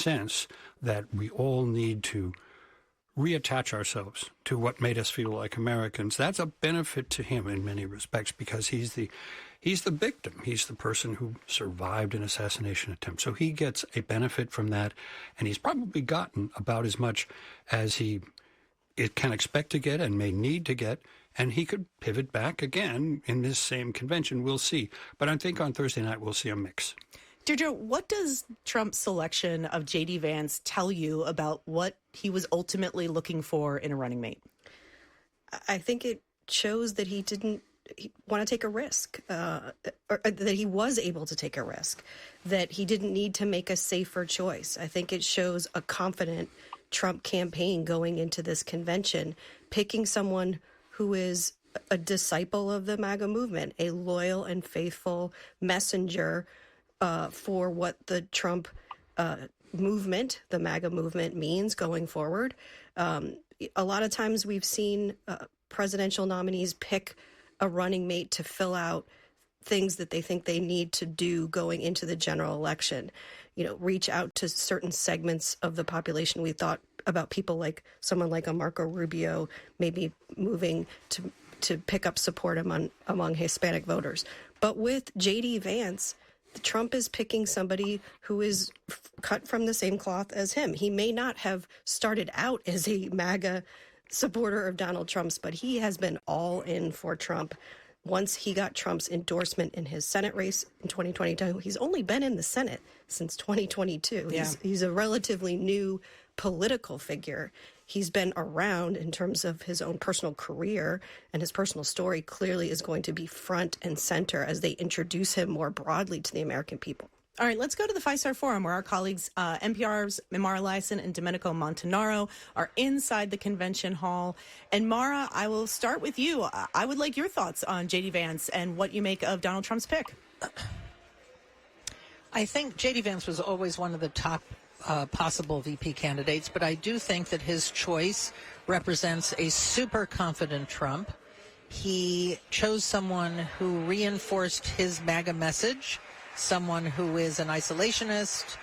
sense that we all need to reattach ourselves to what made us feel like Americans. That's a benefit to him in many respects because he's the victim. He's the person who survived an assassination attempt. So he gets a benefit from that, and he's probably gotten about as much as it can expect to get and may need to get, and he could pivot back again in this same convention. We'll see. But I think on Thursday night we'll see a mix. Deirdre, what does Trump's selection of J.D. Vance tell you about what he was ultimately looking for in a running mate? I think it shows that he didn't want to take a risk, or that he was able to take a risk, that he didn't need to make a safer choice. I think it shows a confident Trump campaign going into this convention, picking someone who is a disciple of the MAGA movement, a loyal and faithful messenger for what the Trump movement, the MAGA movement, means going forward. A lot of times we've seen presidential nominees pick a running mate to fill out things that they think they need to do going into the general election. Reach out to certain segments of the population. We thought about people like someone like a Marco Rubio, maybe moving to pick up support among Hispanic voters. But with J.D. Vance, Trump is picking somebody who is cut from the same cloth as him. He may not have started out as a MAGA supporter of Donald Trump's, but he has been all in for Trump once he got Trump's endorsement in his Senate race in 2022. He's only been in the Senate since 2022. Yeah. He's a relatively new political figure. He's been around in terms of his own personal career, and his personal story clearly is going to be front and center as they introduce him more broadly to the American people. All right, let's go to the Five Star Forum, where our colleagues, NPR's Mara Liasson and Domenico Montanaro, are inside the convention hall. And Mara, I will start with you. I would like your thoughts on J.D. Vance and what you make of Donald Trump's pick. I think J.D. Vance was always one of the top possible VP candidates, but I do think that his choice represents a super confident Trump. He chose someone who reinforced his MAGA message, someone who is an isolationist,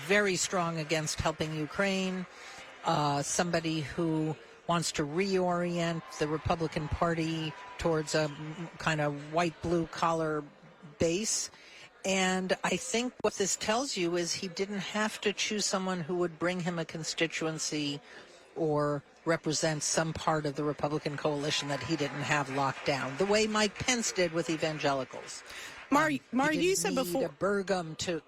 very strong against helping Ukraine, somebody who wants to reorient the Republican Party towards a kind of white, blue collar base. And I think what this tells you is he didn't have to choose someone who would bring him a constituency or represent some part of the Republican coalition that he didn't have locked down, the way Mike Pence did with evangelicals. Mar, you said before. Burgum to.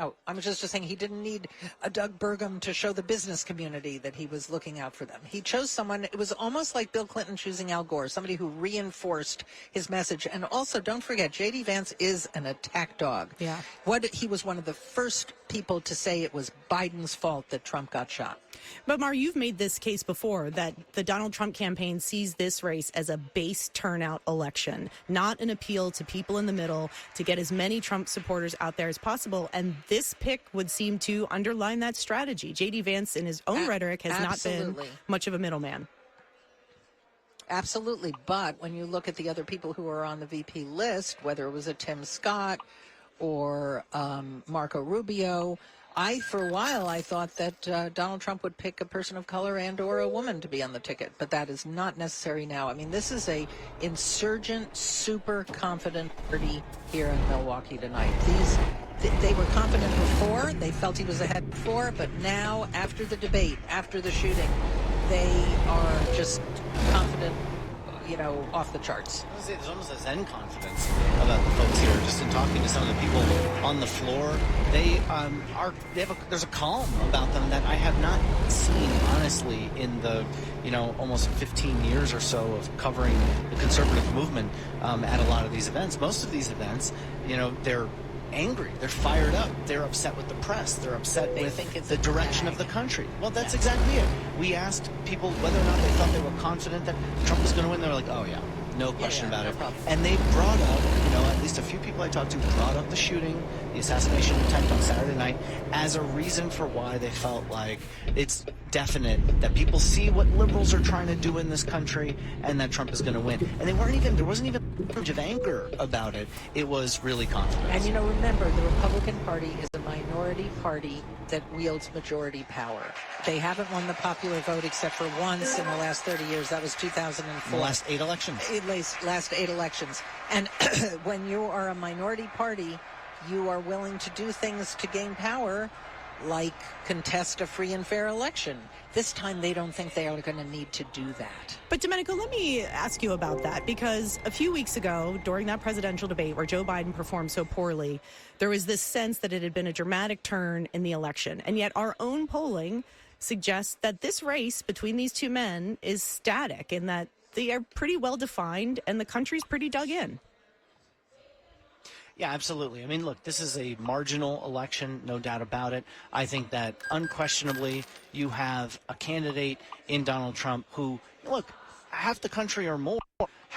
Oh, I was just saying he didn't need a Doug Burgum to show the business community that he was looking out for them. He chose someone, it was almost like Bill Clinton choosing Al Gore, somebody who reinforced his message. And also, don't forget, J.D. Vance is an attack dog. Yeah. He was one of the first people to say it was Biden's fault that Trump got shot. But, Mar, you've made this case before that the Donald Trump campaign sees this race as a base turnout election, not an appeal to people in the middle to get as many Trump supporters out there as possible. And this pick would seem to underline that strategy. J.D. Vance, in his own rhetoric, has not been much of a middleman. Absolutely. But when you look at the other people who are on the VP list, whether it was a Tim Scott or Marco Rubio, for a while, I thought that Donald Trump would pick a person of color and or a woman to be on the ticket, but that is not necessary now. I mean, this is a insurgent, super confident party here in Milwaukee tonight. They were confident before, they felt he was ahead before, but now, after the debate, after the shooting, they are just confident, off the charts. There's almost a Zen confidence about the folks here. Just in talking to some of the people on the floor, there's a calm about them that I have not seen, honestly, in the almost 15 years or so of covering the conservative movement at a lot of these events. Most of these events, they're angry, they're fired up, they're upset with the press, they're upset with the direction of the country. Well, that's exactly it. We asked people whether or not they thought they were confident that Trump was going to win. They were like, oh yeah, no question about it. problem. And they brought up, at least a few people I talked to brought up the shooting, the assassination attempt on Saturday night as a reason for why they felt like it's definite that people see what liberals are trying to do in this country and that Trump is going to win. And there wasn't even a bunch of anger about it. It was really confidence. And remember, the Republican Party is a minority party that wields majority power. They haven't won the popular vote except for once in the last 30 years. That was 2004. The last 8 elections. Last 8 elections. And when you are a minority party, you are willing to do things to gain power, like contest a free and fair election. This time they don't think they are going to need to do that. But Domenico, let me ask you about that, because a few weeks ago, during that presidential debate where Joe Biden performed so poorly, there was this sense that it had been a dramatic turn in the election. And yet our own polling suggests that this race between these two men is static, and that they are pretty well defined and the country's pretty dug in. Yeah, absolutely. I mean, look, this is a marginal election, no doubt about it. I think that unquestionably you have a candidate in Donald Trump who, look, half the country or more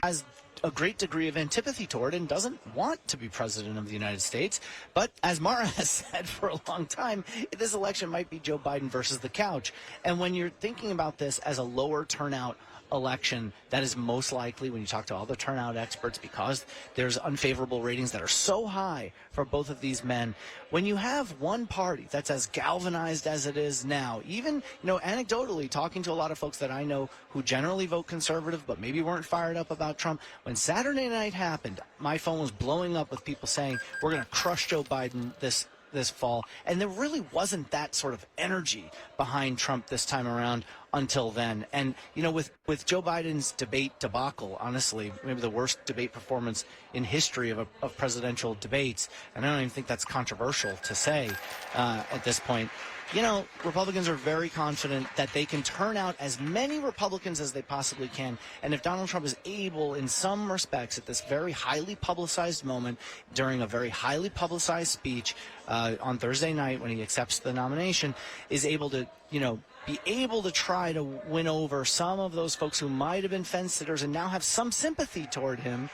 has a great degree of antipathy toward and doesn't want to be president of the United States. But as Mara has said for a long time, this election might be Joe Biden versus the couch. And when you're thinking about this as a lower turnout election, that is most likely, when you talk to all the turnout experts, because there's unfavorable ratings that are so high for both of these men. When you have one party that's as galvanized as it is now, even, anecdotally talking to a lot of folks that I know who generally vote conservative but maybe weren't fired up about Trump, when Saturday night happened, my phone was blowing up with people saying, we're going to crush Joe Biden this fall. And there really wasn't that sort of energy behind Trump this time around until then. And, with Joe Biden's debate debacle, honestly, maybe the worst debate performance in history of presidential debates, and I don't even think that's controversial to say at this point, Republicans are very confident that they can turn out as many Republicans as they possibly can. And if Donald Trump is able, in some respects, at this very highly publicized moment, during a very highly publicized speech on Thursday night when he accepts the nomination, is able to, be able to try to win over some of those folks who might have been fence-sitters and now have some sympathy toward him,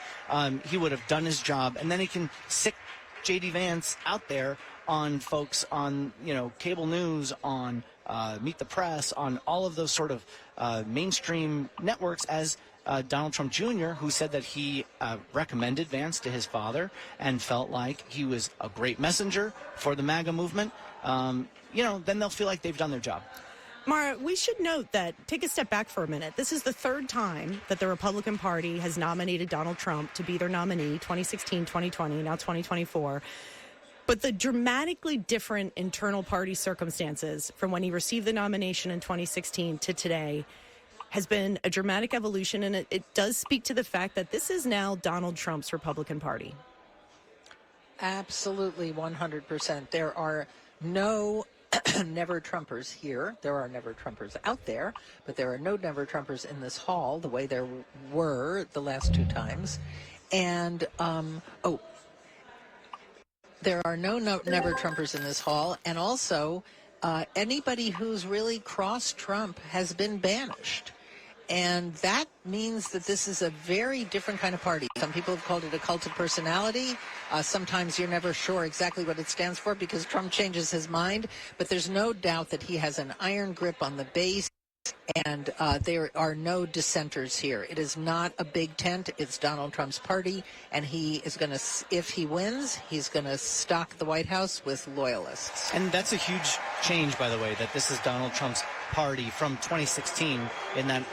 he would have done his job. And then he can sick J.D. Vance out there on folks on, cable news, on Meet the Press, on all of those sort of mainstream networks as Donald Trump Jr., who said that he recommended Vance to his father and felt like he was a great messenger for the MAGA movement. Then they'll feel like they've done their job. Mara, we should note that, take a step back for a minute. This is the third time that the Republican Party has nominated Donald Trump to be their nominee, 2016, 2020, now 2024. But the dramatically different internal party circumstances from when he received the nomination in 2016 to today has been a dramatic evolution, and it does speak to the fact that this is now Donald Trump's Republican Party. Absolutely, 100%. There are no never Trumpers here. There are never Trumpers out there, but there are no never Trumpers in this hall the way there were the last two times. And, there are no never Trumpers in this hall. And also, anybody who's really crossed Trump has been banished. And that means that this is a very different kind of party. Some people have called it a cult of personality. Sometimes you're never sure exactly what it stands for because Trump changes his mind. But there's no doubt that he has an iron grip on the base. And there are no dissenters here. It is not a big tent. It's Donald Trump's party. And he is going to, if he wins, he's going to stock the White House with loyalists. And that's a huge change, by the way, that this is Donald Trump's party from 2016 in that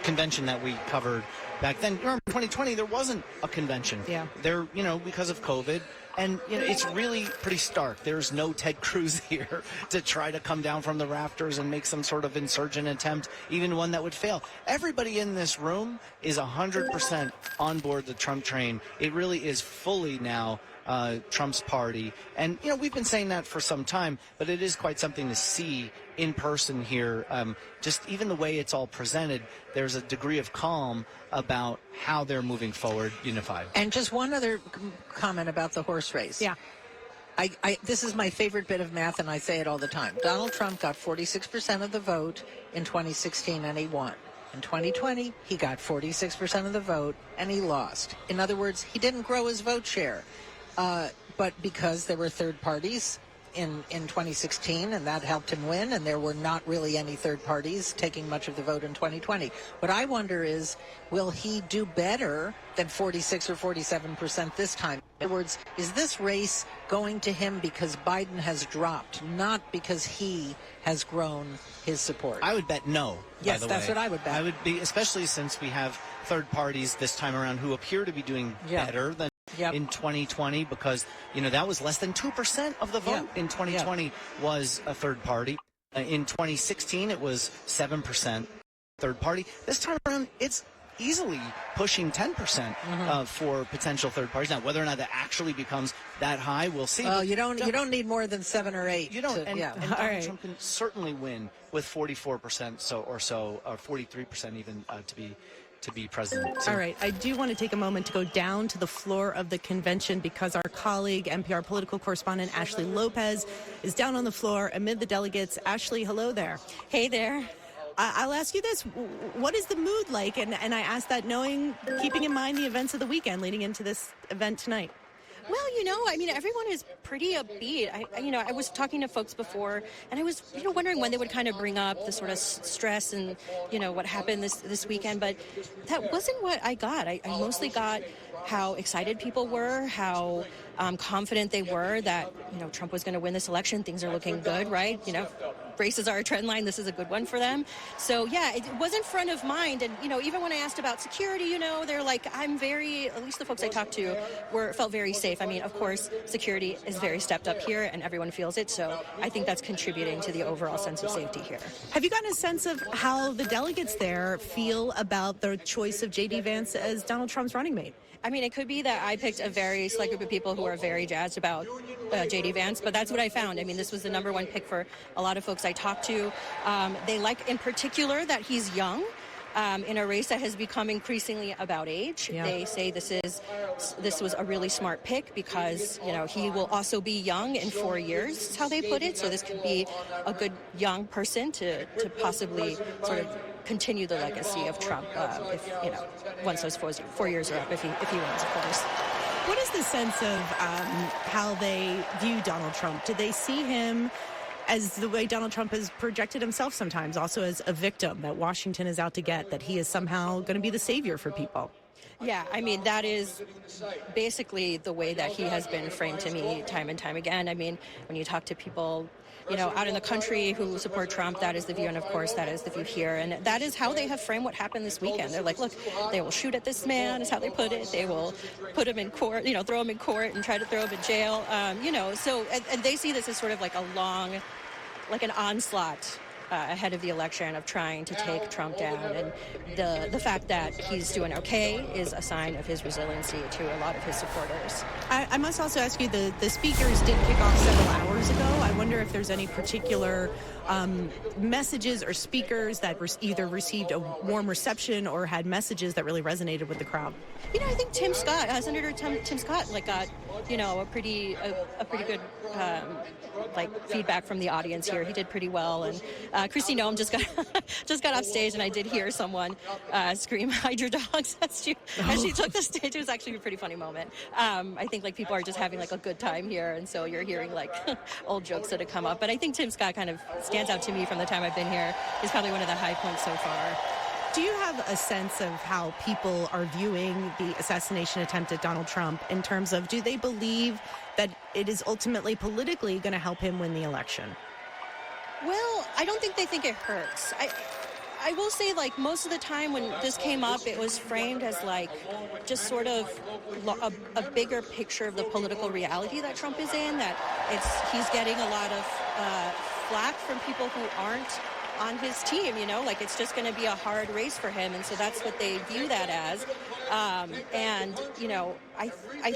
convention that we covered back then. Remember, 2020, there wasn't a convention. Yeah. There, because of COVID. And, it's really pretty stark. There's no Ted Cruz here to try to come down from the rafters and make some sort of insurgent attempt, even one that would fail. Everybody in this room is 100% on board the Trump train. It really is fully now Trump's party. And, we've been saying that for some time, but it is quite something to see in person here. Just even the way it's all presented, there's a degree of calm about how they're moving forward unified. And just one other comment about the horse race. Yeah. This is my favorite bit of math, and I say it all the time. Donald Trump got 46% of the vote in 2016, and he won. In 2020, he got 46% of the vote, and he lost. In other words, he didn't grow his vote share. But because there were third parties, in 2016, and that helped him win, and there were not really any third parties taking much of the vote in 2020. What I wonder is, will he do better than 46 or 47% this time? In other words, is this race going to him because Biden has dropped, not because he has grown his support? I would bet no. Yes, by the that's way. what I would bet. I would be, especially since we have third parties this time around who appear to be doing better than in 2020, because that was less than 2% of the vote in 2020 was a third party. In 2016, it was 7% third party. This time around, it's easily pushing 10% for potential third parties. Now, whether or not that actually becomes that high, we'll see. Well, you don't need more than 7 or 8. You don't. And Donald Trump can certainly win with 44% or 43% even to be president. So. All right. I do want to take a moment to go down to the floor of the convention because our colleague, NPR political correspondent Ashley Lopez, is down on the floor amid the delegates. Ashley, hello there. Hey there. I'll ask you this. What is the mood like? And I ask that keeping in mind the events of the weekend leading into this event tonight. Well, everyone is pretty upbeat. I was talking to folks before, and I was, wondering when they would kind of bring up the sort of stress and, what happened this weekend. But that wasn't what I got. I mostly got how excited people were, how confident they were that, Trump was going to win this election. Things are looking good, right? Races are a trend line. This is a good one for them. So, it wasn't front of mind. And, even when I asked about security, they're like, at least the folks I talked to felt very safe. I mean, of course, security is very stepped up here and everyone feels it. So I think that's contributing to the overall sense of safety here. Have you gotten a sense of how the delegates there feel about the choice of J.D. Vance as Donald Trump's running mate? I mean, it could be that I picked a very select group of people who are very jazzed about J.D. Vance, but that's what I found. I mean, this was the number one pick for a lot of folks I talked to. They like, in particular, that he's young. In a race that has become increasingly about age. Yeah. They say this was a really smart pick because, he will also be young in 4 years, is how they put it. So this could be a good young person to possibly sort of continue the legacy of Trump if, once those 4 years are up, if he wins, of course. What is the sense of how they view Donald Trump? Do they see him as the way Donald Trump has projected himself sometimes, also as a victim that Washington is out to get, that he is somehow going to be the savior for people? Yeah, I mean, that is basically the way that he has been framed to me time and time again. I mean, when you talk to people, out in the country who support Trump, that is the view, and of course that is the view here. And that is how they have framed what happened this weekend. They're like, look, they will shoot at this man, is how they put it. They will put him in court, throw him in court and try to throw him in jail. So they see this as sort of like an onslaught ahead of the election of trying to take Trump down. And the fact that he's doing okay is a sign of his resiliency to a lot of his supporters. I must also ask you, the speakers did kick off several hours ago. I wonder if there's any particular messages or speakers that either received a warm reception or had messages that really resonated with the crowd. I think Senator Tim Scott got a pretty good feedback from the audience here. He did pretty well, and Kristi Noem just got off stage, and I did hear someone scream "Hide your dogs" as she took the stage. It was actually a pretty funny moment. I think people are just having a good time here, and so you're hearing old jokes that have come up. But I think Tim Scott kind of stands out to me from the time I've been here. He's probably one of the high points so far. Do you have a sense of how people are viewing the assassination attempt at Donald Trump in terms of, do they believe that it is ultimately politically going to help him win the election? Well, I don't think they think it hurts. I will say, most of the time when this came up, it was framed as just sort of a bigger picture of the political reality that Trump is in, that he's getting a lot of flack from people who aren't on his team, it's just going to be a hard race for him, and so that's what they view that as. I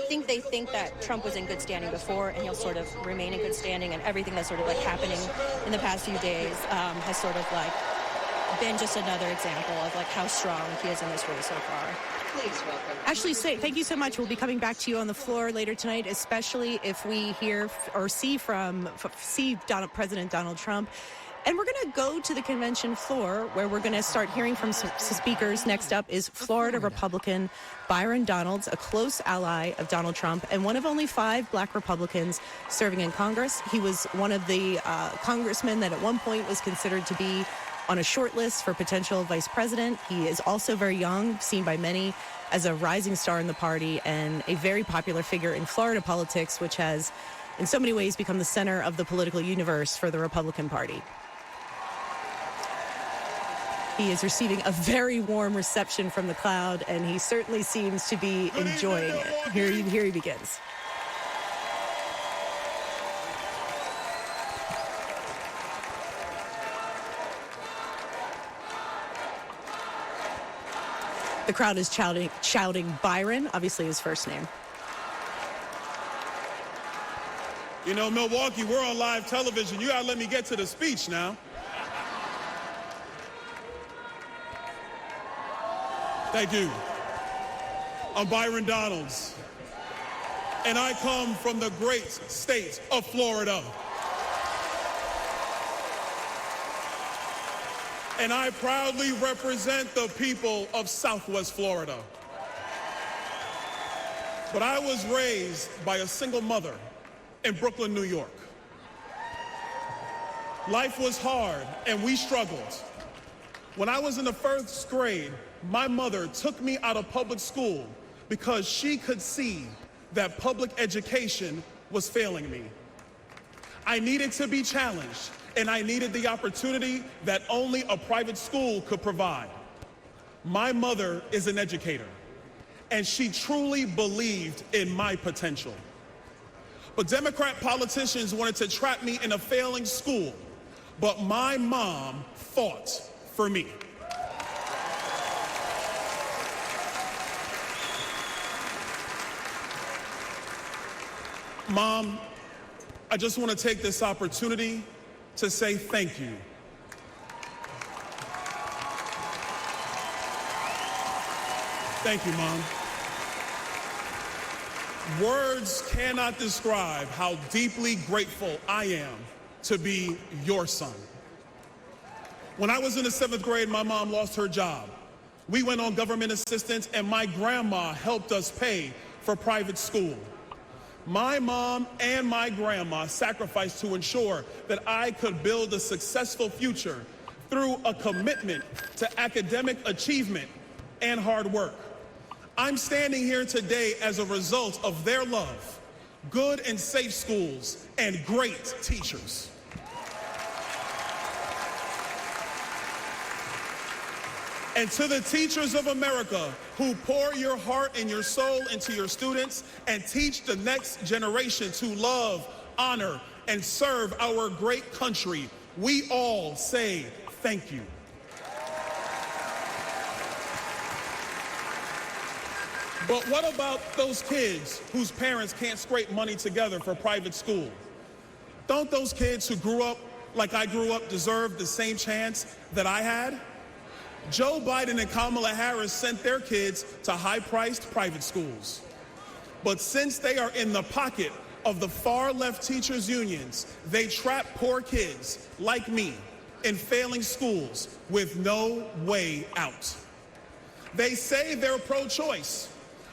think they think that Trump was in good standing before, and he'll sort of remain in good standing, and everything that's sort of happening in the past few days has sort of been just another example of how strong he is in this race so far. Please welcome Ashley. Thank you so much. We'll be coming back to you on the floor later tonight, especially if we hear or see President Donald Trump. And we're going to go to the convention floor where we're going to start hearing from some speakers. Next up is Florida Republican Byron Donalds, a close ally of Donald Trump and one of only 5 black Republicans serving in Congress. He was one of the congressmen that at one point was considered to be on a short list for potential vice president. He is also very young, seen by many as a rising star in the party and a very popular figure in Florida politics, which has in so many ways become the center of the political universe for the Republican Party. He is receiving a very warm reception from the crowd, and he certainly seems to be enjoying it. Here he begins. The crowd is shouting Byron, obviously his first name. You know, Milwaukee, we're on live television. You gotta let me get to the speech now. Thank you. I'm Byron Donalds, and I come from the great state of Florida. And I proudly represent the people of Southwest Florida. But I was raised by a single mother in Brooklyn, New York. Life was hard, and we struggled. When I was in the first grade, my mother took me out of public school because she could see that public education was failing me. I needed to be challenged, and I needed the opportunity that only a private school could provide. My mother is an educator, and she truly believed in my potential. But Democrat politicians wanted to trap me in a failing school, but my mom fought for me. Mom, I just want to take this opportunity to say thank you. Thank you, Mom. Words cannot describe how deeply grateful I am to be your son. When I was in the 7th grade, my mom lost her job. We went on government assistance, and my grandma helped us pay for private school. My mom and my grandma sacrificed to ensure that I could build a successful future through a commitment to academic achievement and hard work. I'm standing here today as a result of their love, good and safe schools, and great teachers. And to the teachers of America who pour your heart and your soul into your students and teach the next generation to love, honor, and serve our great country, we all say thank you. But what about those kids whose parents can't scrape money together for private school? Don't those kids who grew up like I grew up deserve the same chance that I had? Joe Biden and Kamala Harris sent their kids to high-priced private schools. But since they are in the pocket of the far-left teachers' unions, they trap poor kids like me in failing schools with no way out. They say they're pro-choice,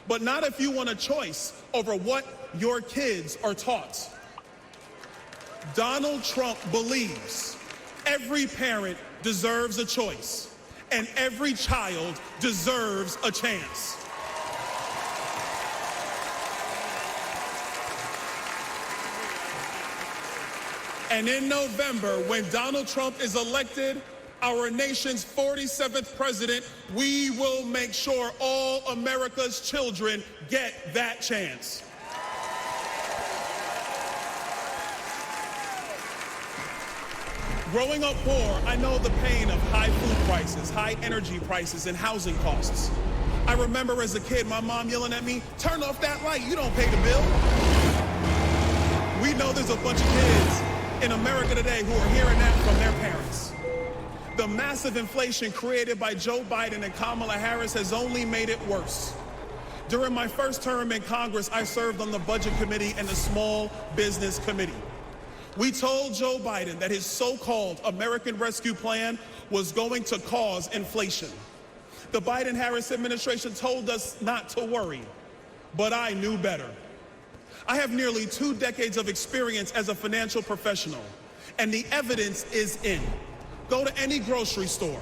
but not if you want a choice over what your kids are taught. Donald Trump believes every parent deserves a choice, and every child deserves a chance. And in November, when Donald Trump is elected, our nation's 47th president, we will make sure all America's children get that chance. Growing up poor, I know the pain of high food prices, high energy prices, and housing costs. I remember as a kid, my mom yelling at me, "Turn off that light, you don't pay the bill." We know there's a bunch of kids in America today who are hearing that from their parents. The massive inflation created by Joe Biden and Kamala Harris has only made it worse. During my first term in Congress, I served on the Budget Committee and the Small Business Committee. We told Joe Biden that his so-called American Rescue Plan was going to cause inflation. The Biden-Harris administration told us not to worry, but I knew better. I have nearly 2 decades of experience as a financial professional, and the evidence is in. Go to any grocery store,